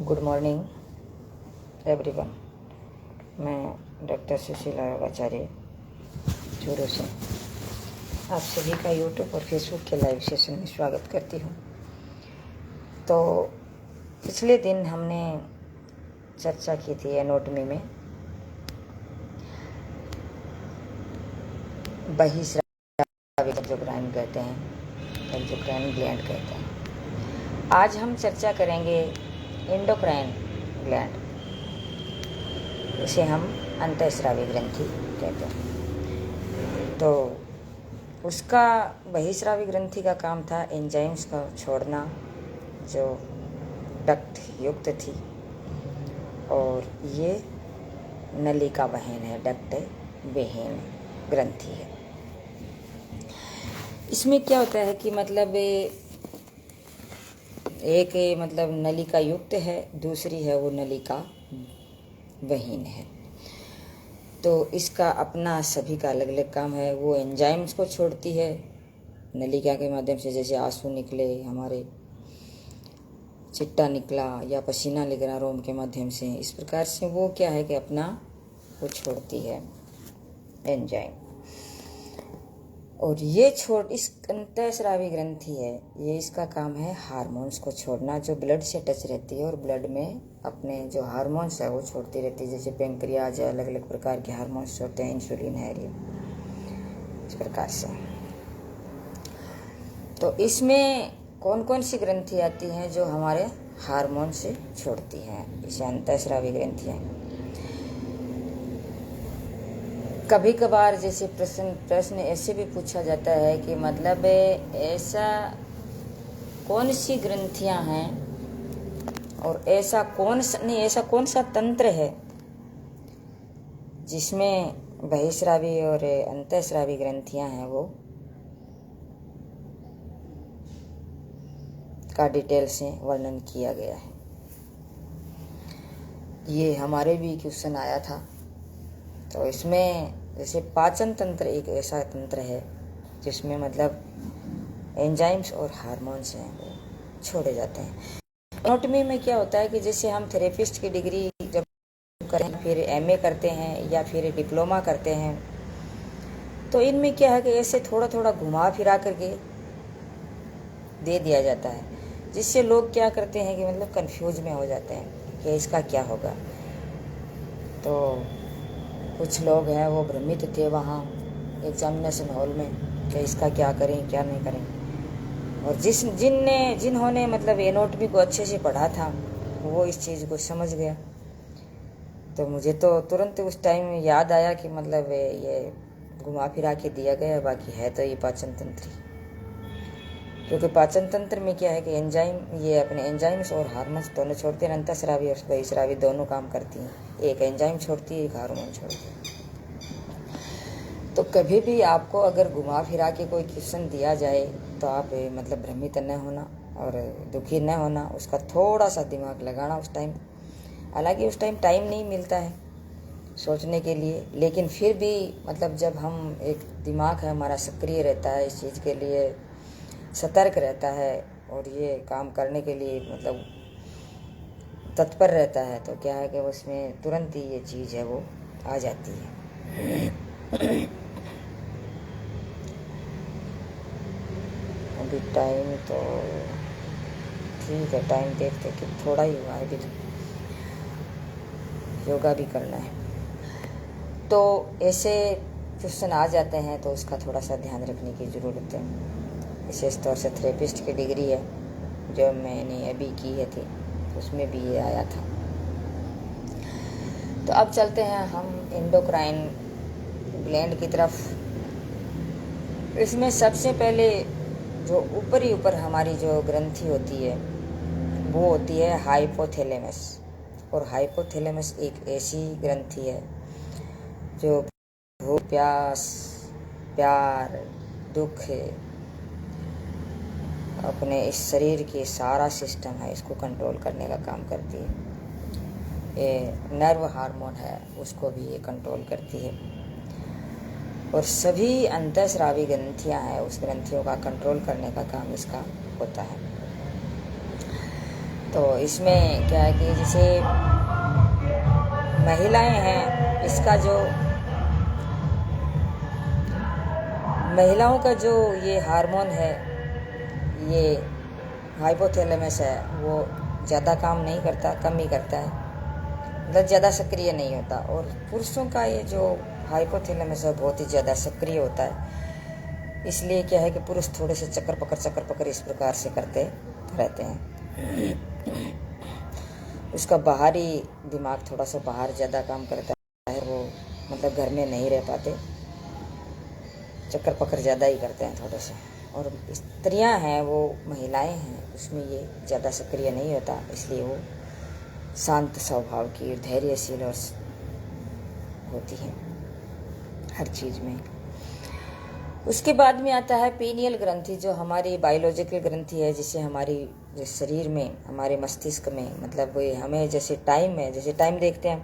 Good morning everyone. मैं doctor Sushila योगाचार्य Churu से आप सभी का यूट्यूब और फेसबुक के लाइव सेशन में स्वागत करती हूँ। तो पिछले दिन हमने चर्चा की थी एनाटॉमी में बहिस्रावी एंडोक्राइन कहते हैं, एंडोक्राइन ग्लैंड कहते हैं। आज हम चर्चा करेंगे एंडोक्राइन ग्लैंड, इसे हम अंतःस्रावी ग्रंथि कहते हैं। तो उसका बहिस्रावी ग्रंथि का काम था एंजाइम्स का छोड़ना जो डक्ट युक्त थी, और ये नलिका बहन है, डक्ट विहीन ग्रंथि है। इसमें क्या होता है कि मतलब एक मतलब नलिका युक्त है, दूसरी है वो नलिका विहीन है। तो इसका अपना सभी का अलग अलग काम है। वो एंजाइम्स को छोड़ती है नलिका के माध्यम से, जैसे आंसू निकले, हमारे चिट्टा निकला या पसीना निकला रोम के माध्यम से, इस प्रकार से वो क्या है कि अपना वो छोड़ती है एंजाइम। और ये इस अंतःस्रावी ग्रंथि है, ये इसका काम है हार्मोन्स को छोड़ना जो ब्लड से टच रहती है, और ब्लड में अपने जो हार्मोन्स है वो छोड़ती रहती है। जैसे पेंक्रियाज है, अलग अलग प्रकार के हार्मोन्स छोड़ते हैं, इंसुलिन है, ये इस प्रकार से। तो इसमें कौन कौन सी ग्रंथि आती हैं जो हमारे हार्मोन से छोड़ती हैं, इसे अंतःस्रावी ग्रंथियाँ। कभी कभार जैसे प्रश्न ऐसे भी पूछा जाता है कि मतलब ऐसा कौन सी ग्रंथियां हैं और ऐसा कौन सा तंत्र है जिसमें बहिस्रावी और अंतःस्रावी ग्रंथियां हैं, वो का डिटेल से वर्णन किया गया है। ये हमारे भी क्वेश्चन आया था। तो इसमें जैसे पाचन तंत्र एक ऐसा तंत्र है जिसमें मतलब एंजाइम्स और हार्मोन्स हैं वो छोड़े जाते हैं। एनाटॉमी में क्या होता है कि जैसे हम थेरेपिस्ट की डिग्री जब करें, फिर एमए करते हैं या फिर डिप्लोमा करते हैं, तो इनमें क्या है कि ऐसे थोड़ा थोड़ा घुमा फिरा करके दे दिया जाता है, जिससे लोग क्या करते हैं कि मतलब कंफ्यूज में हो जाते हैं कि इसका क्या होगा। तो कुछ लोग हैं वो भ्रमित थे वहाँ एग्जामिनेशन हॉल में कि इसका क्या करें क्या नहीं करें। और जिन्होंने मतलब एनाटॉमी को अच्छे से पढ़ा था वो इस चीज़ को समझ गया। तो मुझे तो तुरंत उस टाइम याद आया कि मतलब ये घुमा फिरा के दिया गया, बाकी है तो ये पाचन तंत्र ही। क्योंकि पाचन तंत्र में क्या है कि एंजाइम, ये अपने एंजाइम्स और हार्मोन्स दोनों छोड़ते हैं। अंतःस्रावी और बहिस्रावी दोनों काम करती हैं, एक एंजाइम छोड़ती है, एक हार्मोन छोड़ती है। तो कभी भी आपको अगर घुमा फिरा के कोई क्वेश्चन दिया जाए तो आप मतलब भ्रमित न होना और दुखी न होना, उसका थोड़ा सा दिमाग लगाना उस टाइम। हालांकि उस टाइम टाइम नहीं मिलता है सोचने के लिए, लेकिन फिर भी मतलब जब हम एक दिमाग है हमारा सक्रिय रहता है, इस चीज़ के लिए सतर्क रहता है और ये काम करने के लिए मतलब तत्पर रहता है, तो क्या है कि उसमें तुरंत ही ये चीज़ है वो आ जाती है। अभी टाइम तो ठीक है, टाइम देखते कि थोड़ा ही हुआ है, अभी तो योगा भी करना है। तो ऐसे क्वेश्चन आ जाते हैं तो उसका थोड़ा सा ध्यान रखने की ज़रूरत है। विशेष तौर से थेरेपिस्ट की डिग्री है जो मैंने अभी की है थी, उसमें भी ये आया था। तो अब चलते हैं हम एंडोक्राइन ग्लैंड की तरफ। इसमें सबसे पहले जो ऊपर हमारी जो ग्रंथि होती है वो होती है हाइपोथैलेमस। और हाइपोथैलेमस एक ऐसी ग्रंथि है जो भूख, प्यास, प्यार, दुख, अपने इस शरीर के सारा सिस्टम है इसको कंट्रोल करने का काम करती है। ये नर्व हार्मोन है उसको भी ये कंट्रोल करती है। और सभी अंतःस्रावी ग्रंथियां हैं, उस ग्रंथियों का कंट्रोल करने का काम इसका होता है। तो इसमें क्या है कि जैसे महिलाएं हैं, इसका जो महिलाओं का जो ये हार्मोन है, ये हाइपोथैलेमस है, वो ज़्यादा काम नहीं करता, कम ही करता है, मतलब ज़्यादा सक्रिय नहीं होता। और पुरुषों का ये जो हाइपोथैलेमस है बहुत ही ज़्यादा सक्रिय होता है। इसलिए क्या है कि पुरुष थोड़े से चक्कर पकड़ इस प्रकार से करते रहते हैं। उसका बाहरी दिमाग थोड़ा सा बाहर ज़्यादा काम करता है, वो मतलब घर में नहीं रह पाते, चक्कर पकड़ ज़्यादा ही करते हैं थोड़े से। और स्त्रियां हैं, वो महिलाएं हैं, उसमें ये ज़्यादा सक्रिय नहीं होता, इसलिए वो शांत स्वभाव की, धैर्यशील और होती हैं हर चीज़ में। उसके बाद में आता है पीनियल ग्रंथि, जो हमारी बायोलॉजिकल ग्रंथि है, जिसे हमारी जिस शरीर में, हमारे मस्तिष्क में, मतलब वो हमें जैसे टाइम है, जैसे टाइम देखते हैं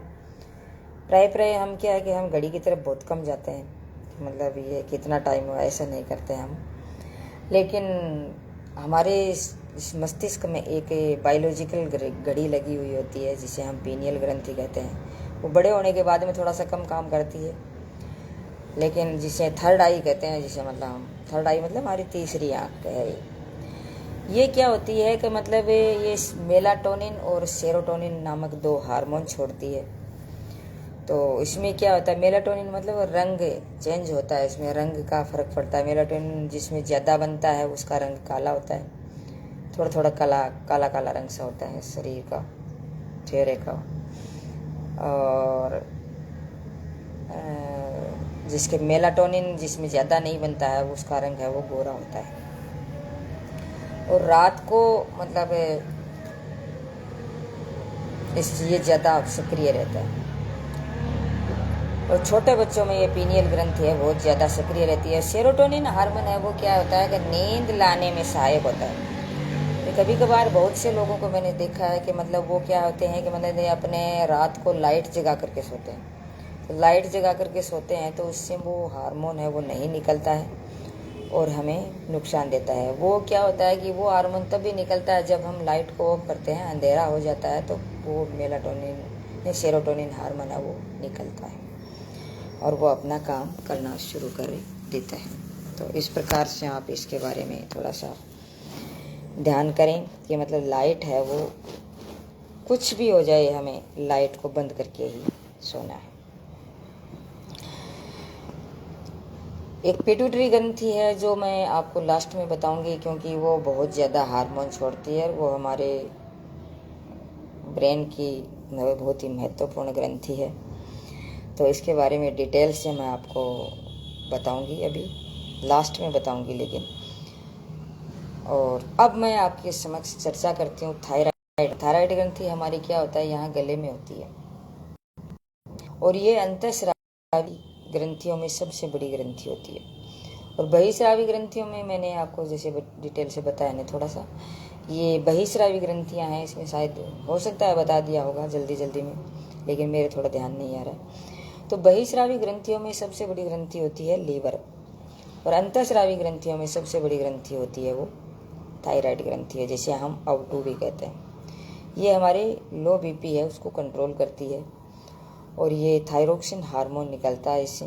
प्राय हम क्या है कि हम घड़ी की तरफ बहुत कम जाते हैं, मतलब ये कितना टाइम हुआ ऐसा नहीं करते हम। लेकिन हमारे इस मस्तिष्क में एक बायोलॉजिकल घड़ी लगी हुई होती है, जिसे हम पीनियल ग्रंथि कहते हैं। वो बड़े होने के बाद में थोड़ा सा कम काम करती है, लेकिन जिसे थर्ड आई कहते हैं, जिसे मतलब हम थर्ड आई मतलब हमारी तीसरी आँख है। ये क्या होती है कि मतलब ये मेलाटोनिन और सेरोटोनिन नामक दो हार्मोन छोड़ती है। तो इसमें क्या होता है, मेलाटोनिन मतलब रंग चेंज होता है, इसमें रंग का फर्क पड़ता है। मेलाटोनिन जिसमें ज़्यादा बनता है उसका रंग काला होता है, थोड़ा काला रंग सा होता है शरीर का, चेहरे का। और जिसके मेलाटोनिन जिसमें ज़्यादा नहीं बनता है उसका रंग है वो गोरा होता है। और रात को मतलब ये ज़्यादा सक्रिय रहता है। और छोटे बच्चों में ये पीनियल ग्रंथि है बहुत ज़्यादा सक्रिय रहती है। सेरोटोनिन हार्मोन है, वो क्या होता है कि नींद लाने में सहायक होता है। कभी कभार बहुत से लोगों को मैंने देखा है कि मतलब वो क्या होते हैं कि मतलब अपने रात को लाइट जगा करके सोते हैं। तो लाइट जगा करके सोते हैं तो उससे वो हार्मोन है वो नहीं निकलता है और हमें नुकसान देता है। वो क्या होता है कि वो हार्मोन तभी निकलता है जब हम लाइट को ऑफ करते हैं, अंधेरा हो जाता है, तो वो मेलाटोनिन सेरोटोनिन हार्मोन है वो निकलता है और वो अपना काम करना शुरू कर देता है। तो इस प्रकार से आप इसके बारे में थोड़ा सा ध्यान करें कि मतलब लाइट है वो कुछ भी हो जाए, हमें लाइट को बंद करके ही सोना है। एक पिट्यूटरी ग्रंथि है जो मैं आपको लास्ट में बताऊंगी, क्योंकि वो बहुत ज़्यादा हार्मोन छोड़ती है, वो हमारे ब्रेन की बहुत ही महत्वपूर्ण ग्रंथि है। तो इसके बारे में डिटेल से मैं आपको बताऊंगी, अभी लास्ट में बताऊंगी लेकिन। और अब मैं आपके समक्ष चर्चा करती हूँ थायराइड ग्रंथि हमारी क्या होता है, यहाँ गले में होती है और ये अंतःस्रावी ग्रंथियों में सबसे बड़ी ग्रंथि होती है। और बहिस्रावी ग्रंथियों में मैंने आपको जैसे डिटेल से बताया ना थोड़ा सा, ये बहिस्रावी ग्रंथियाँ हैं, इसमें शायद हो सकता है बता दिया होगा जल्दी में, लेकिन मेरे थोड़ा ध्यान नहीं आ रहा है। तो बहिस्रावी ग्रंथियों में सबसे बड़ी ग्रंथि होती है लीवर, और अंतःस्रावी ग्रंथियों में सबसे बड़ी ग्रंथि होती है वो थायराइड ग्रंथि है, जिसे हम आउटू भी कहते हैं। ये हमारे लो बीपी है उसको कंट्रोल करती है और ये थायरोक्सिन हार्मोन निकलता है इससे।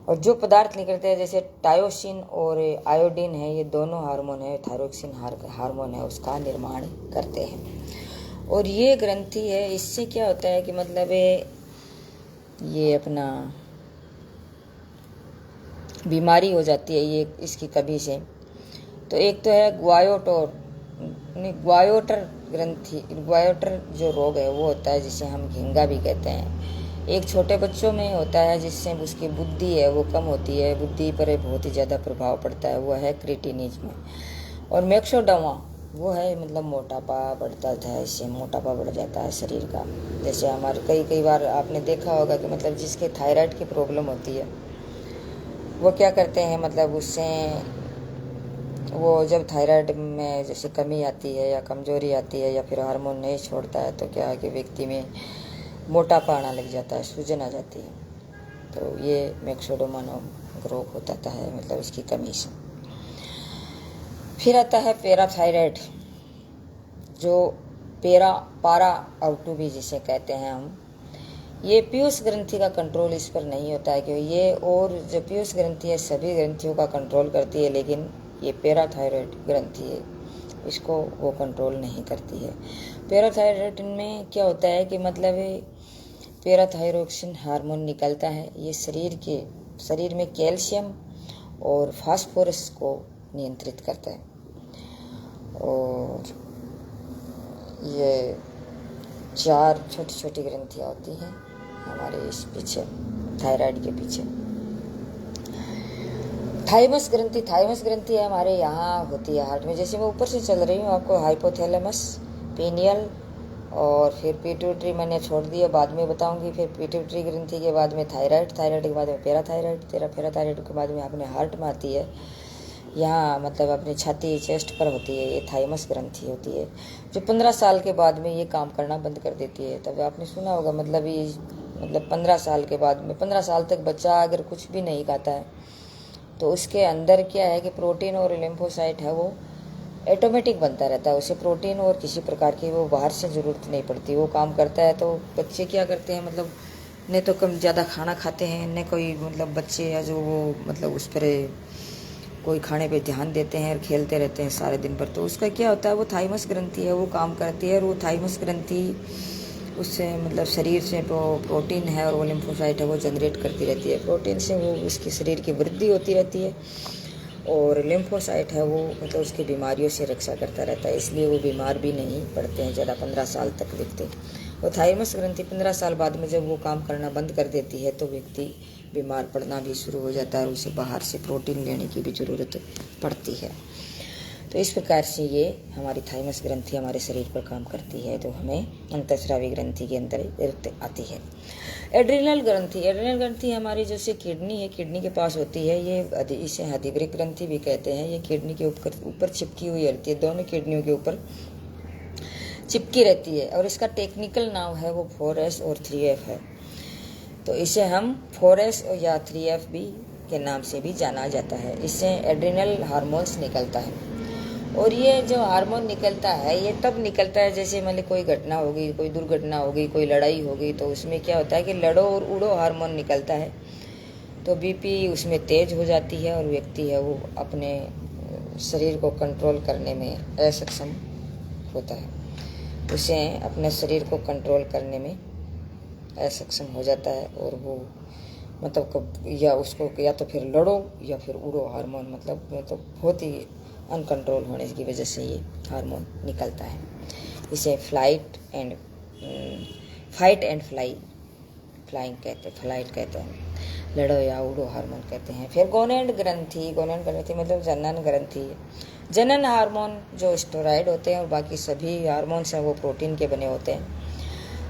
और जो पदार्थ निकलते हैं जैसे टायोसिन और आयोडीन है, ये दोनों हार्मोन है, थायरोक्सिन हार्मोन है, उसका निर्माण करते हैं। और ये ग्रंथि है, इससे क्या होता है कि मतलब ये अपना बीमारी हो जाती है ये इसकी कभी से। तो एक तो है ग्वायोटर ग्रंथि, ग्वायोटर जो रोग है वो होता है जिसे हम घिंगा भी कहते हैं। एक छोटे बच्चों में होता है जिससे उसकी बुद्धि है वो कम होती है, बुद्धि पर बहुत ही ज़्यादा प्रभाव पड़ता है, वो है क्रिटिनिज्म। और मैक्सोडर्मा वो है मतलब मोटापा बढ़ता है, इससे मोटापा बढ़ जाता है शरीर का। जैसे हमारे कई बार आपने देखा होगा कि मतलब जिसके थायराइड की प्रॉब्लम होती है वो क्या करते हैं, मतलब उससे वो जब थायराइड में जैसे कमी आती है या कमजोरी आती है या फिर हार्मोन नहीं छोड़ता है तो क्या है कि व्यक्ति में मोटापा आना लग जाता है, सूजन आ जाती है। तो ये मैक्सोडर्मा रोग हो जाता है, मतलब इसकी कमी से। फिर आता है पैराथायराइड, जो पारा आउटू भी जिसे कहते हैं हम। ये पीयूष ग्रंथि का कंट्रोल इस पर नहीं होता है, क्योंकि ये और जो पीयूष ग्रंथि है सभी ग्रंथियों का कंट्रोल करती है, लेकिन ये पैराथायराइड ग्रंथि है इसको वो कंट्रोल नहीं करती है। पैराथायराइड में क्या होता है कि मतलब पैराथायरोक्सिन हार्मोन निकलता है, ये शरीर में कैल्शियम और फास्फोरस को नियंत्रित करता है। और ये 4 छोटी छोटी ग्रंथियाँ होती हैं हमारे इस पीछे, थायराइड के पीछे। थाइमस ग्रंथि है हमारे यहाँ होती है हार्ट में। जैसे मैं ऊपर से चल रही हूँ, आपको हाइपोथैलेमस, पीनियल और फिर पिट्यूटरी मैंने छोड़ दिया, बाद में बताऊंगी। फिर पिट्यूटरी ग्रंथि के बाद में थायराइड के बाद में पैराथायराइड के बाद में अपने हार्ट में आती है, यहाँ मतलब अपनी छाती चेस्ट पर होती है, ये थाइमस ग्रंथि होती है, जो 15 साल के बाद में ये काम करना बंद कर देती है। तब आपने सुना होगा मतलब 15 साल के बाद में, 15 साल तक बच्चा अगर कुछ भी नहीं खाता है तो उसके अंदर क्या है कि प्रोटीन और लिम्फोसाइट है वो ऑटोमेटिक बनता रहता है, उसे प्रोटीन और किसी प्रकार की वो बाहर से ज़रूरत नहीं पड़ती, वो काम करता है। तो बच्चे क्या करते हैं, मतलब न तो कम ज़्यादा खाना खाते हैं, न कोई मतलब बच्चे या जो वो मतलब उस पर कोई खाने पे ध्यान देते हैं और खेलते रहते हैं सारे दिन पर। तो उसका क्या होता है, वो थाइमस ग्रंथि है वो काम करती है, और वो थाइमस ग्रंथि उससे मतलब शरीर से प्रोटीन है और वो लिम्फोसाइट है वो जनरेट करती रहती है। प्रोटीन से वो उसकी शरीर की वृद्धि होती रहती है, और लिम्फोसाइट है वो मतलब उसकी बीमारियों से रक्षा करता रहता है, इसलिए वो बीमार भी नहीं पड़ते हैं ज़्यादा 15 साल तक व्यक्ति। और थाइमस ग्रंथि 15 साल बाद में जब वो काम करना बंद कर देती है तो व्यक्ति बीमार पड़ना भी शुरू हो जाता है, और उसे बाहर से प्रोटीन लेने की भी ज़रूरत पड़ती है। तो इस प्रकार से ये हमारी थाइमस ग्रंथि हमारे शरीर पर काम करती है, तो हमें अंतःस्रावी ग्रंथि के अंतर्गत आती है। एड्रिनल ग्रंथि हमारी जैसे किडनी है, किडनी के पास होती है, ये इसे अधिवृक्क ग्रंथि भी कहते हैं। ये किडनी के ऊपर चिपकी हुई रहती है, दोनों किडनियों के ऊपर चिपकी रहती है, और इसका टेक्निकल नाम है वो 4S और 3F है। तो इसे हम 4S या 3F भी के नाम से भी जाना जाता है। इससे एड्रिनल हार्मोन्स निकलता है, और ये जो हार्मोन निकलता है ये तब निकलता है जैसे मतलब कोई घटना होगी, कोई दुर्घटना होगी, कोई लड़ाई होगी, तो उसमें क्या होता है कि लड़ो और उड़ो हार्मोन निकलता है, तो बीपी उसमें तेज हो जाती है, और व्यक्ति है वो अपने शरीर को कंट्रोल करने में असक्षम होता है, उसे अपने शरीर को कंट्रोल करने में असक्षम हो जाता है, और वो मतलब या उसको या तो फिर लड़ो या फिर उड़ो हार्मोन मतलब बहुत ही अनकंट्रोल होने की वजह से ये हार्मोन निकलता है। इसे फाइट एंड फ्लाइंग कहते हैं, लड़ो या उड़ो हार्मोन कहते हैं। फिर गोनेड ग्रंथि मतलब जनन ग्रंथि, जनन हार्मोन जो स्टेरॉइड होते हैं, और बाकी सभी हार्मोन्स हैं वो प्रोटीन के बने होते हैं।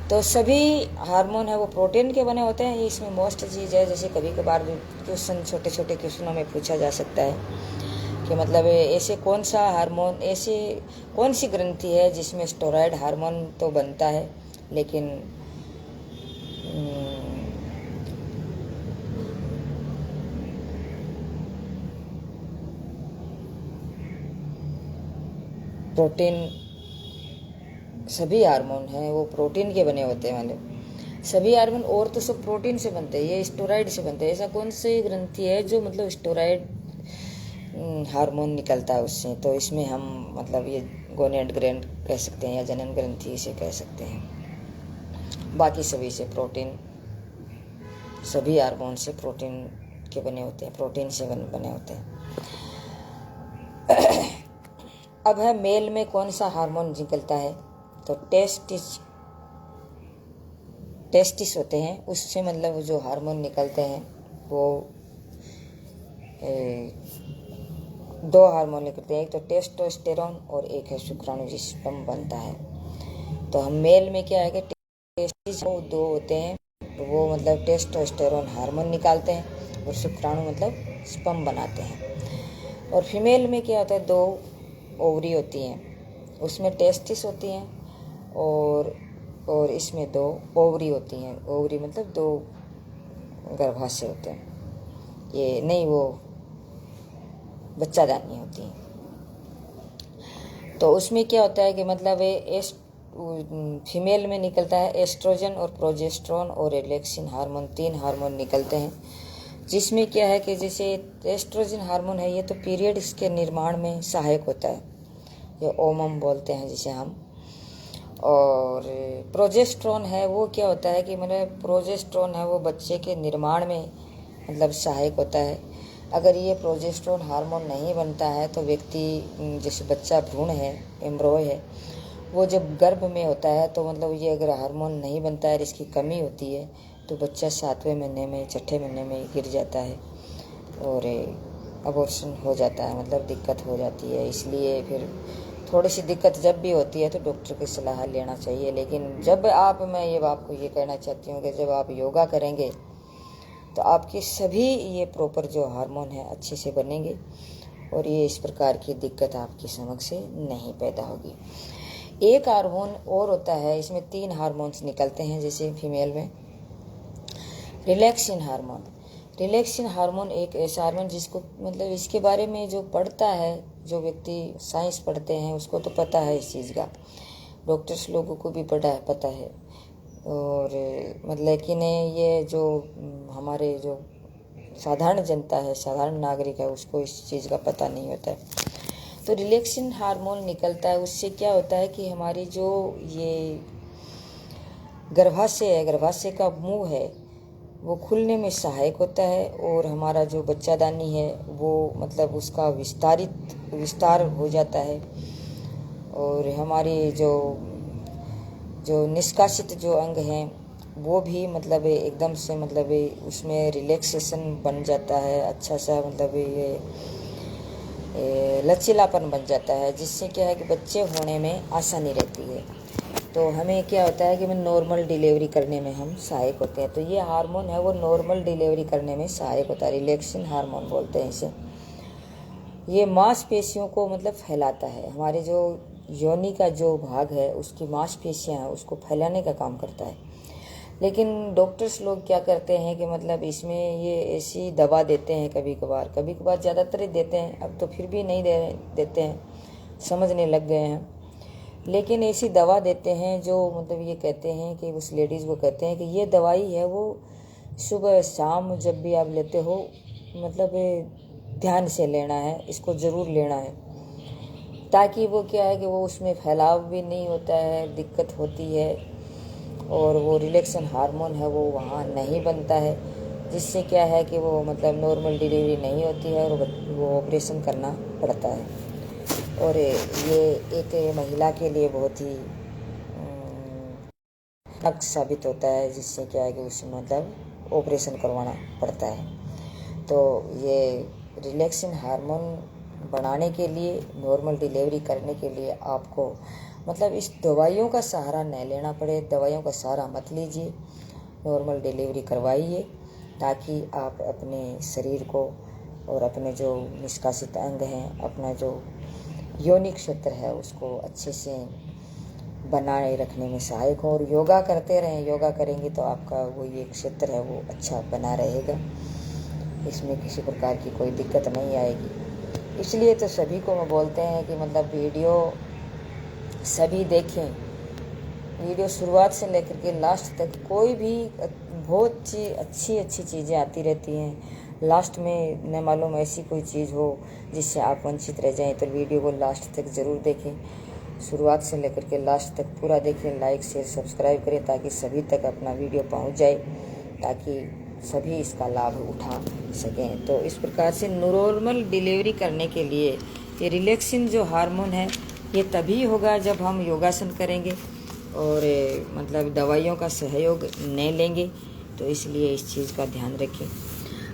तो सभी हार्मोन है वो प्रोटीन के बने होते हैं। इसमें मोस्ट चीज़ है, जैसे कभी कभार क्वेश्चन छोटे छोटे क्वेश्चनों में पूछा जा सकता है कि मतलब ऐसे कौन सी ग्रंथि है जिसमें स्टेरॉइड हार्मोन तो बनता है लेकिन प्रोटीन, सभी हार्मोन हैं वो प्रोटीन के बने होते हैं, मतलब सभी हार्मोन और तो सब प्रोटीन से बनते हैं, ये स्टेरॉइड से बनते हैं। ऐसा कौन सी ग्रंथि है जो मतलब स्टेरॉइड हार्मोन निकलता है उससे, तो इसमें हम मतलब ये गोनेड ग्रंथि कह सकते हैं या जनन ग्रंथि इसे कह सकते हैं। बाकी सभी से प्रोटीन, सभी हार्मोन से प्रोटीन के बने होते हैं, प्रोटीन से बने होते हैं। अब है मेल में कौन सा हार्मोन निकलता है, तो टेस्टिस होते हैं, उससे मतलब जो हार्मोन निकलते हैं वो 2 हार्मोन निकलते हैं, एक तो टेस्टोस्टेरोन और एक है शुक्राणु स्पर्म बनता है। तो हम मेल में क्या है कि टेस्टिस 2 होते हैं, तो वो मतलब टेस्टोस्टेरोन हार्मोन निकालते हैं, और शुक्राणु मतलब स्पर्म बनाते हैं। और फीमेल में क्या होता है, 2 ओवरी होती हैं, उसमें टेस्टिस होती हैं, और इसमें 2 ओवरी होती हैं। ओवरी मतलब 2 गर्भाशय होते हैं, ये नहीं, वो बच्चादानी होती हैं। तो उसमें क्या होता है कि मतलब फीमेल में निकलता है एस्ट्रोजन और प्रोजेस्टेरोन और रिलैक्सिन हार्मोन, 3 हार्मोन निकलते हैं। जिसमें क्या है कि जैसे एस्ट्रोजन हार्मोन है, ये तो पीरियड्स के निर्माण में सहायक होता है, ये ओमम बोलते हैं जिसे हम। और प्रोजेस्टेरोन है, वो क्या होता है कि मतलब प्रोजेस्टेरोन है वो बच्चे के निर्माण में मतलब सहायक होता है। अगर ये प्रोजेस्टेरोन हार्मोन नहीं बनता है तो व्यक्ति, जैसे बच्चा भ्रूण है, एम्ब्रॉय है, वो जब गर्भ में होता है तो मतलब ये अगर हार्मोन नहीं बनता है, इसकी कमी होती है, तो बच्चा 7वें महीने में, 6ठे महीने में गिर जाता है और अबॉर्शन हो जाता है, मतलब दिक्कत हो जाती है। इसलिए फिर थोड़ी सी दिक्कत जब भी होती है तो डॉक्टर की सलाह लेना चाहिए। लेकिन जब मैं ये आपको ये कहना चाहती हूँ कि जब आप योगा करेंगे तो आपके सभी ये प्रॉपर जो हार्मोन है अच्छे से बनेंगे और ये इस प्रकार की दिक्कत आपकी समझ से नहीं पैदा होगी। एक हार्मोन और होता है, इसमें 3 हार्मोन्स निकलते हैं जैसे फीमेल में। रिलैक्सिन हार्मोन, रिलैक्सिन हार्मोन एक ऐसा हार्मोन जिसको मतलब इसके बारे में जो पढ़ता है, जो व्यक्ति साइंस पढ़ते हैं उसको तो पता है इस चीज़ का, डॉक्टर्स लोगों को भी पता है। और मतलब लेकिन ये जो हमारे जो साधारण जनता है, साधारण नागरिक है, उसको इस चीज़ का पता नहीं होता है। तो रिलैक्सिन हार्मोन निकलता है, उससे क्या होता है कि हमारी जो ये गर्भाशय है, गर्भाशय का मुंह है, वो खुलने में सहायक होता है और हमारा जो बच्चादानी है वो मतलब उसका विस्तार हो जाता है। और हमारी जो निष्कासित जो अंग हैं वो भी मतलब एकदम से मतलब उसमें रिलैक्सेशन बन जाता है, अच्छा सा मतलब ये लचीलापन बन जाता है, जिससे क्या है कि बच्चे होने में आसानी रहती है। तो हमें क्या होता है कि मैं नॉर्मल डिलीवरी करने में हम सहायक होते हैं। तो ये हार्मोन है वो नॉर्मल डिलीवरी करने में सहायक होता है, रिलैक्सिन हार्मोन बोलते हैं इसे। ये मांसपेशियों को मतलब फैलाता है, हमारे जो योनि का जो भाग है उसकी मांसपेशियां हैं उसको फैलाने का काम करता है। लेकिन डॉक्टर्स लोग क्या करते हैं कि मतलब इसमें ये ऐसी दवा देते हैं, कभी कभार ज़्यादातर ही देते हैं, अब तो फिर भी नहीं देते हैं, समझने लग गए हैं। लेकिन ऐसी दवा देते हैं जो मतलब ये कहते हैं कि उस लेडीज़ को कहते हैं कि ये दवाई है वो सुबह शाम जब भी आप लेते हो मतलब ध्यान से लेना है, इसको ज़रूर लेना है, ताकि वो क्या है कि वो उसमें फैलाव भी नहीं होता है, दिक्कत होती है और वो रिलैक्सन हार्मोन है वो वहाँ नहीं बनता है, जिससे क्या है कि वो मतलब नॉर्मल डिलीवरी नहीं होती है और वो ऑपरेशन करना पड़ता है। और ये एक महिला के लिए बहुत ही नक साबित होता है, जिससे क्या है कि उसमें मतलब ऑपरेशन करवाना पड़ता है। तो ये रिलैक्सिन हार्मोन बढ़ाने के लिए, नॉर्मल डिलीवरी करने के लिए आपको मतलब इस दवाइयों का सहारा न लेना पड़े, दवाइयों का सहारा मत लीजिए, नॉर्मल डिलीवरी करवाइए, ताकि आप अपने शरीर को और अपने जो निष्कासित अंग हैं, अपना जो योनि क्षेत्र है उसको अच्छे से बनाए रखने में सहायक हो। और योगा करते रहें, योगा करेंगे तो आपका वो ये क्षेत्र है वो अच्छा बना रहेगा, इसमें किसी प्रकार की कोई दिक्कत नहीं आएगी। इसलिए तो सभी को मैं बोलते हैं कि मतलब वीडियो सभी देखें, वीडियो शुरुआत से लेकर के लास्ट तक, कोई भी बहुत सी अच्छी चीज़ें आती रहती हैं, लास्ट में न मालूम ऐसी कोई चीज़ हो जिससे आप वंचित रह जाएं, तो वीडियो को लास्ट तक ज़रूर देखें, शुरुआत से लेकर के लास्ट तक पूरा देखें, लाइक शेयर सब्सक्राइब करें ताकि सभी तक अपना वीडियो पहुंच जाए, ताकि सभी इसका लाभ उठा सकें। तो इस प्रकार से नॉर्मल डिलीवरी करने के लिए ये रिलैक्सिन जो हार्मोन है ये तभी होगा जब हम योगासन करेंगे और मतलब दवाइयों का सहयोग नहीं लेंगे। तो इसलिए इस चीज़ का ध्यान रखें।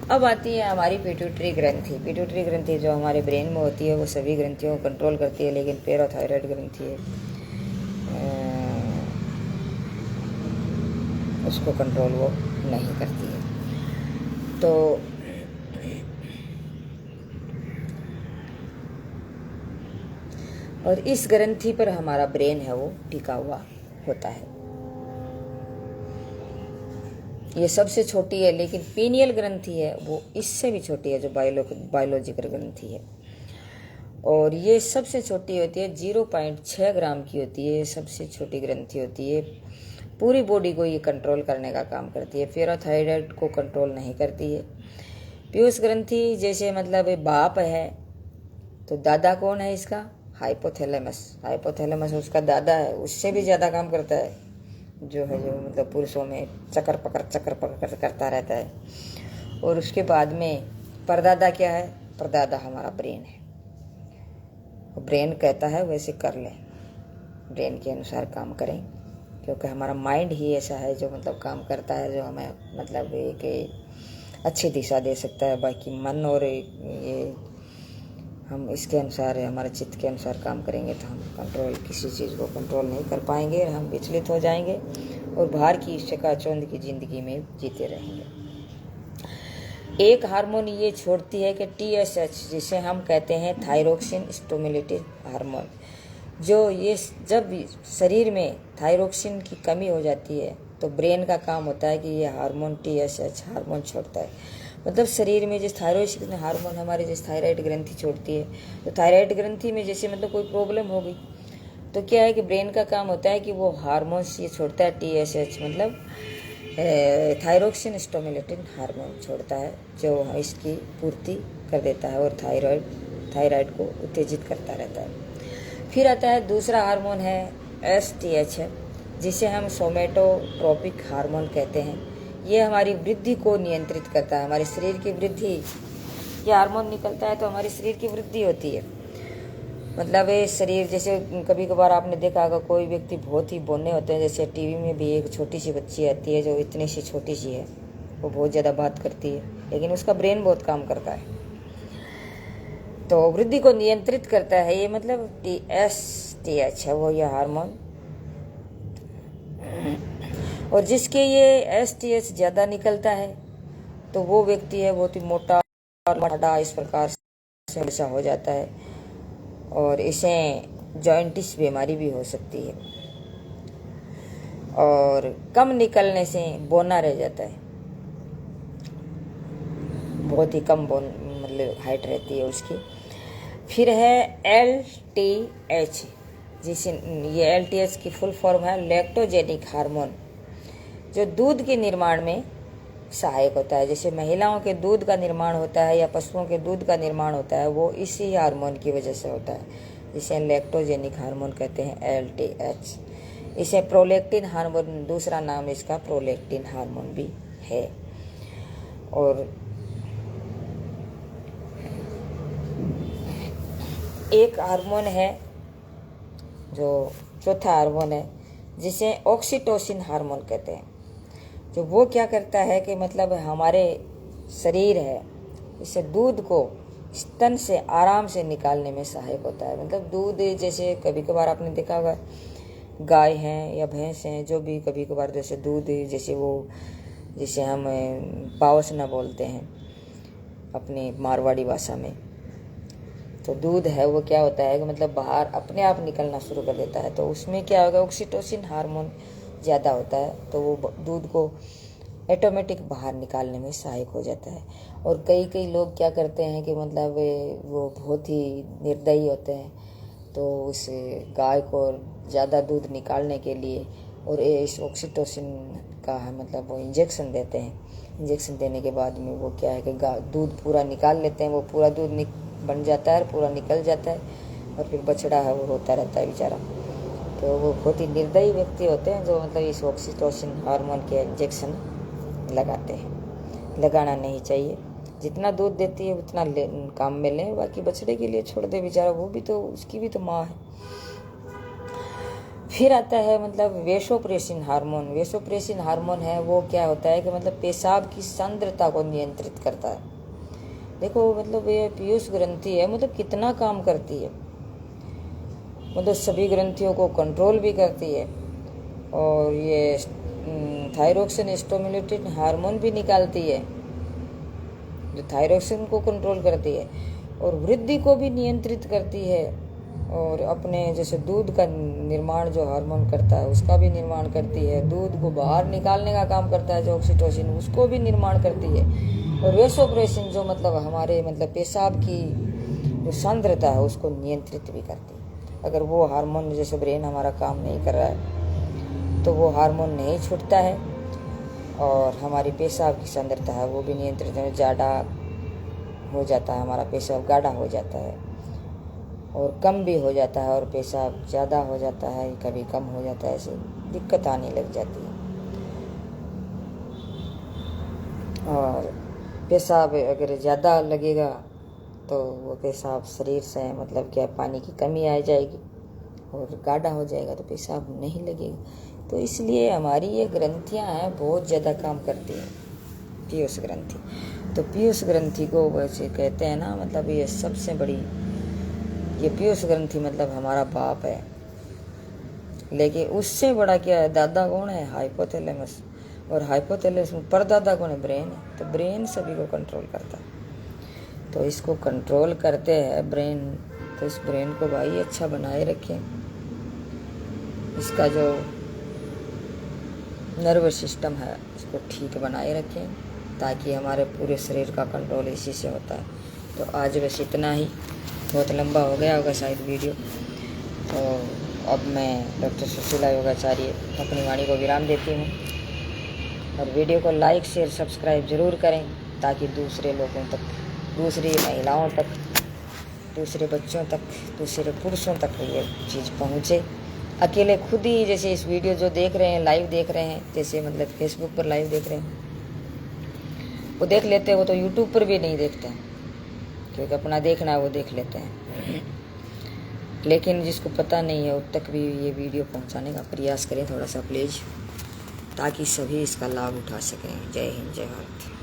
अब आती है हमारी पिट्यूटरी ग्रंथि। पिट्यूटरी ग्रंथि जो हमारे ब्रेन में होती है वो सभी ग्रंथियों को कंट्रोल करती है, लेकिन पैराथायराइड ग्रंथि है उसको कंट्रोल वो नहीं करती है। तो और इस ग्रंथि पर हमारा ब्रेन है वो टिका हुआ होता है। ये सबसे छोटी है, लेकिन पीनियल ग्रंथि है वो इससे भी छोटी है, जो बायोलॉजिकल ग्रंथि है। और ये सबसे छोटी होती है, 0.6 ग्राम की होती है, सबसे छोटी ग्रंथि होती है। पूरी बॉडी को ये कंट्रोल करने का काम करती है, पैराथायराइड को कंट्रोल नहीं करती है। पीयूष ग्रंथि जैसे मतलब बाप है, तो दादा कौन है इसका? हाइपोथैलेमस। हाइपोथैलेमस उसका दादा है, उससे भी ज़्यादा काम करता है, जो मतलब पुरुषों में चक्कर पकड़ करता रहता है। और उसके बाद में परदादा क्या है? परदादा हमारा ब्रेन है। ब्रेन कहता है वैसे कर लें, ब्रेन के अनुसार काम करें, क्योंकि हमारा माइंड ही ऐसा है जो मतलब काम करता है, जो हमें मतलब एक अच्छी दिशा दे सकता है। बाकी मन और ये हम इसके अनुसार, हमारे चित्त के अनुसार काम करेंगे तो हम किसी चीज़ को कंट्रोल नहीं कर पाएंगे, हम विचलित हो जाएंगे और बाहर की चकाचौंध की ज़िंदगी में जीते रहेंगे। एक हार्मोन ये छोड़ती है कि TSH, जिसे हम कहते हैं थायरोक्सिन स्टिमुलेटिंग हार्मोन, जो ये जब शरीर में थायरोक्सिन की कमी हो जाती है तो ब्रेन का काम होता है कि ये हार्मोन TSH हार्मोन छोड़ता है। मतलब शरीर में जिस थायरॉइड हार्मोन हमारे जिस थायराइड ग्रंथि छोड़ती है, तो थायराइड ग्रंथि में जैसे मतलब कोई प्रॉब्लम हो गई तो क्या है कि ब्रेन का काम होता है कि वो हार्मोन्स ये छोड़ता है, TSH मतलब थायरोक्सिन स्टिमुलेटिंग हार्मोन छोड़ता है, जो इसकी पूर्ति कर देता है और थायराइड को उत्तेजित करता रहता है। फिर आता है दूसरा हार्मोन है STH है, जिसे हम सोमेटोट्रोपिक हार्मोन कहते हैं। ये हमारी वृद्धि को नियंत्रित करता है, हमारे शरीर की वृद्धि। ये हार्मोन निकलता है तो हमारे शरीर की वृद्धि होती है। मतलब ये शरीर, जैसे कभी कभार आपने देखा होगा कोई व्यक्ति बहुत ही बोने होते हैं, जैसे टीवी में भी एक छोटी सी बच्ची आती है जो इतनी सी छोटी सी है, वो बहुत ज़्यादा बात करती है, लेकिन उसका ब्रेन बहुत काम करता है, तो वृद्धि को नियंत्रित करता है। ये मतलब STH है वो, ये हार्मोन। और जिसके ये STH ज़्यादा निकलता है तो वो व्यक्ति है बहुत ही मोटा इस प्रकार से ऐसा हो जाता है, और इसे जॉइंटिस बीमारी भी हो सकती है। और कम निकलने से बौना रह जाता है, बहुत ही कम मतलब हाइट रहती है उसकी। फिर है LTH, जिसे ये LTH की फुल फॉर्म है लैक्टोजेनिक हार्मोन, जो दूध के निर्माण में सहायक होता है। जैसे महिलाओं के दूध का निर्माण होता है या पशुओं के दूध का निर्माण होता है, वो इसी हार्मोन की वजह से होता है, जिसे लैक्टोजेनिक हार्मोन कहते हैं, LTH। इसे प्रोलैक्टिन हार्मोन, दूसरा नाम इसका प्रोलैक्टिन हार्मोन भी है। और एक हार्मोन है जो चौथा हार्मोन है, जिसे ऑक्सीटोसिन हार्मोन कहते हैं, जो वो क्या करता है कि मतलब हमारे शरीर है, इसे दूध को स्तन से आराम से निकालने में सहायक होता है। मतलब दूध, जैसे कभी कभार आपने देखा होगा गाय हैं या भैंस हैं, जो भी कभी कभार जैसे दूध, जैसे वो जिसे हम पावसना बोलते हैं अपनी मारवाड़ी भाषा में, तो दूध है वो क्या होता है कि मतलब बाहर अपने आप निकलना शुरू कर देता है, तो उसमें क्या होगा, ऑक्सीटोसिन हार्मोन ज़्यादा होता है, तो वो दूध को ऑटोमेटिक बाहर निकालने में सहायक हो जाता है। और कई लोग क्या करते हैं कि मतलब वो बहुत ही निर्दयी होते हैं, तो उस गाय को ज़्यादा दूध निकालने के लिए और इस ऑक्सीटोसिन का है मतलब वो इंजेक्शन देते हैं। इंजेक्शन देने के बाद में वो क्या है कि दूध पूरा निकाल लेते हैं, वो पूरा दूध बन जाता है, पूरा निकल जाता है, और फिर बछड़ा है वो रोता रहता है बेचारा। तो वो बहुत ही निर्दयी व्यक्ति होते हैं जो मतलब इस ऑक्सीटोसिन हार्मोन के इंजेक्शन लगाते हैं। लगाना नहीं चाहिए, जितना दूध देती है उतना काम में लें, बाकी बछड़े के लिए छोड़ दे बेचारा, वो भी तो उसकी भी तो माँ है। फिर आता है मतलब वेसोप्रेसिन हार्मोन। वेसोप्रेसिन हार्मोन है वो क्या होता है कि मतलब पेशाब की सांद्रता को नियंत्रित करता है। देखो मतलब ये पीयूष ग्रंथि है, मतलब कितना काम करती है, मतलब सभी ग्रंथियों को कंट्रोल भी करती है, और ये थायरोक्सिन स्टिमुलेटिंग हार्मोन भी निकालती है जो थायरोक्सिन को कंट्रोल करती है, और वृद्धि को भी नियंत्रित करती है, और अपने जैसे दूध का निर्माण जो हार्मोन करता है उसका भी निर्माण करती है। दूध को बाहर निकालने का काम करता है जो ऑक्सीटोसिन, उसको भी निर्माण करती है। और वेसोप्रेसिन जो मतलब हमारे मतलब पेशाब की जो सांद्रता है उसको नियंत्रित भी करती है। अगर वो हार्मोन जैसे ब्रेन हमारा काम नहीं कर रहा है तो वो हार्मोन नहीं छूटता है और हमारी पेशाब की सांद्रता है वो भी नियंत्रित है, ज़्यादा हो जाता है, हमारा पेशाब गाढ़ा हो जाता है और कम भी हो जाता है, और पेशाब ज़्यादा हो जाता है, कभी कम हो जाता है, ऐसे दिक्कत आने लग जाती है। और पेशाब अगर ज़्यादा लगेगा तो वो पेशाब शरीर से मतलब क्या पानी की कमी आ जाएगी और गाढ़ा हो जाएगा तो पेशाब नहीं लगेगा। तो इसलिए हमारी ये ग्रंथियां हैं बहुत ज़्यादा काम करती हैं, पीयूष ग्रंथि। तो पीयूष ग्रंथि को वैसे कहते हैं ना, मतलब ये सबसे बड़ी, ये पीयूष ग्रंथि मतलब हमारा बाप है। लेकिन उससे बड़ा क्या है, दादा कौन है? हाइपोथैलेमस। और हाइपोथैलेमस में परदादा कौन है? ब्रेन है। तो ब्रेन सभी को कंट्रोल करता है, तो इसको कंट्रोल करते हैं ब्रेन। तो इस ब्रेन को भाई अच्छा बनाए रखें, इसका जो नर्वस सिस्टम है इसको ठीक बनाए रखें, ताकि हमारे पूरे शरीर का कंट्रोल इसी से होता है। तो आज बस इतना ही, बहुत लंबा हो गया होगा शायद वीडियो। तो अब मैं डॉक्टर सुशीला योगाचार्य अपनी वाणी को विराम देती हूँ। और वीडियो को लाइक शेयर सब्सक्राइब ज़रूर करें, ताकि दूसरे लोगों तक, दूसरी महिलाओं तक, दूसरे बच्चों तक, दूसरे पुरुषों तक ये चीज़ पहुँचे। अकेले खुद ही जैसे इस वीडियो जो देख रहे हैं, लाइव देख रहे हैं, जैसे मतलब फेसबुक पर लाइव देख रहे हैं, वो देख लेते हैं, वो तो यूट्यूब पर भी नहीं देखते हैं, क्योंकि अपना देखना है वो देख लेते हैं। लेकिन जिसको पता नहीं है उस तक भी ये वीडियो पहुंचाने का प्रयास करें थोड़ा सा प्लीज़, ताकि सभी इसका लाभ उठा सकें। जय हिंद, जय भारत।